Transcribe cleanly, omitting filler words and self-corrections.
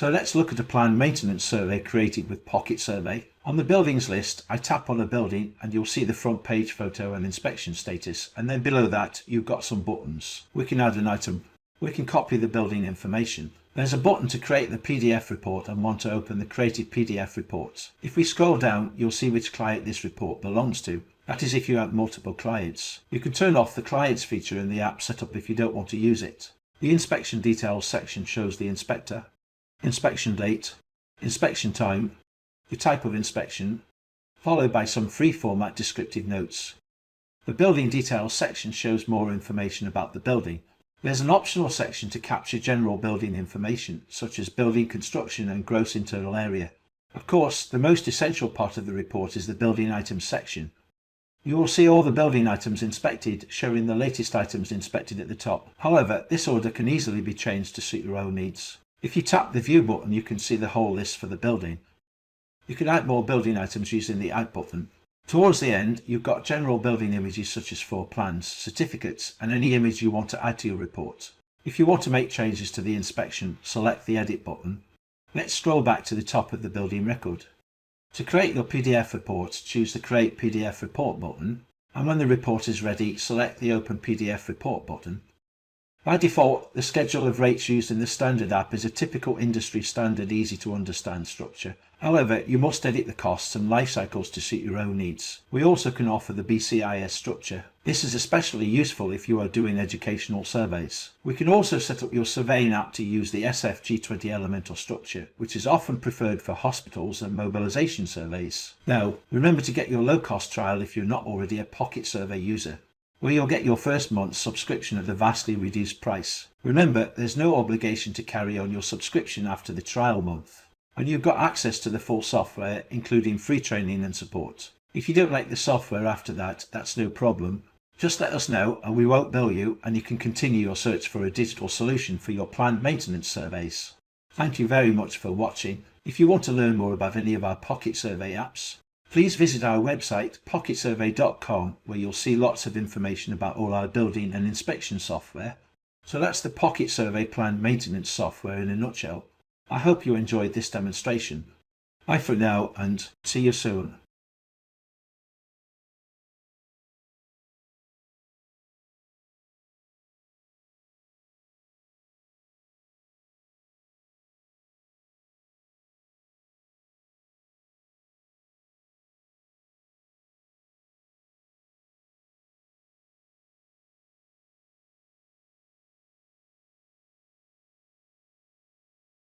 So let's look at a planned maintenance survey created with PocketSurvey. On the buildings list, I tap on a building and you'll see the front page photo and inspection status, and then below that you've got some buttons. We can add an item. We can copy the building information. There's a button to create the PDF report and one to open the created PDF report. If we scroll down, you'll see which client this report belongs to. That is if you have multiple clients. You can turn off the clients feature in the app setup if you don't want to use it. The inspection details section shows the inspector, inspection date, inspection time, the type of inspection, followed by some free format descriptive notes. The building details section shows more information about the building. There's an optional section to capture general building information, such as building construction and gross internal area. Of course, the most essential part of the report is the building items section. You will see all the building items inspected, showing the latest items inspected at the top. However, this order can easily be changed to suit your own needs. If you tap the View button, you can see the whole list for the building. You can add more building items using the Add button. Towards the end, you've got general building images such as floor plans, certificates, and any image you want to add to your report. If you want to make changes to the inspection, select the Edit button. Let's scroll back to the top of the building record. To create your PDF report, choose the Create PDF Report button, and when the report is ready, select the Open PDF Report button. By default, the schedule of rates used in the standard app is a typical industry standard easy to understand structure. However, you must edit the costs and life cycles to suit your own needs. We also can offer the BCIS structure. This is especially useful if you are doing educational surveys. We can also set up your surveying app to use the SFG20 elemental structure, which is often preferred for hospitals and mobilization surveys. Now, remember to get your low-cost trial if you're not already a PocketSurvey user, where you'll get your first month's subscription at a vastly reduced price. Remember, there's no obligation to carry on your subscription after the trial month, and you've got access to the full software, including free training and support. If you don't like the software after that, that's no problem. Just let us know and we won't bill you, and you can continue your search for a digital solution for your planned maintenance surveys. Thank you very much for watching. If you want to learn more about any of our PocketSurvey apps, please visit our website PocketSurvey.com, where you'll see lots of information about all our building and inspection software. So that's the PocketSurvey planned maintenance software in a nutshell. I hope you enjoyed this demonstration. Bye for now and see you soon.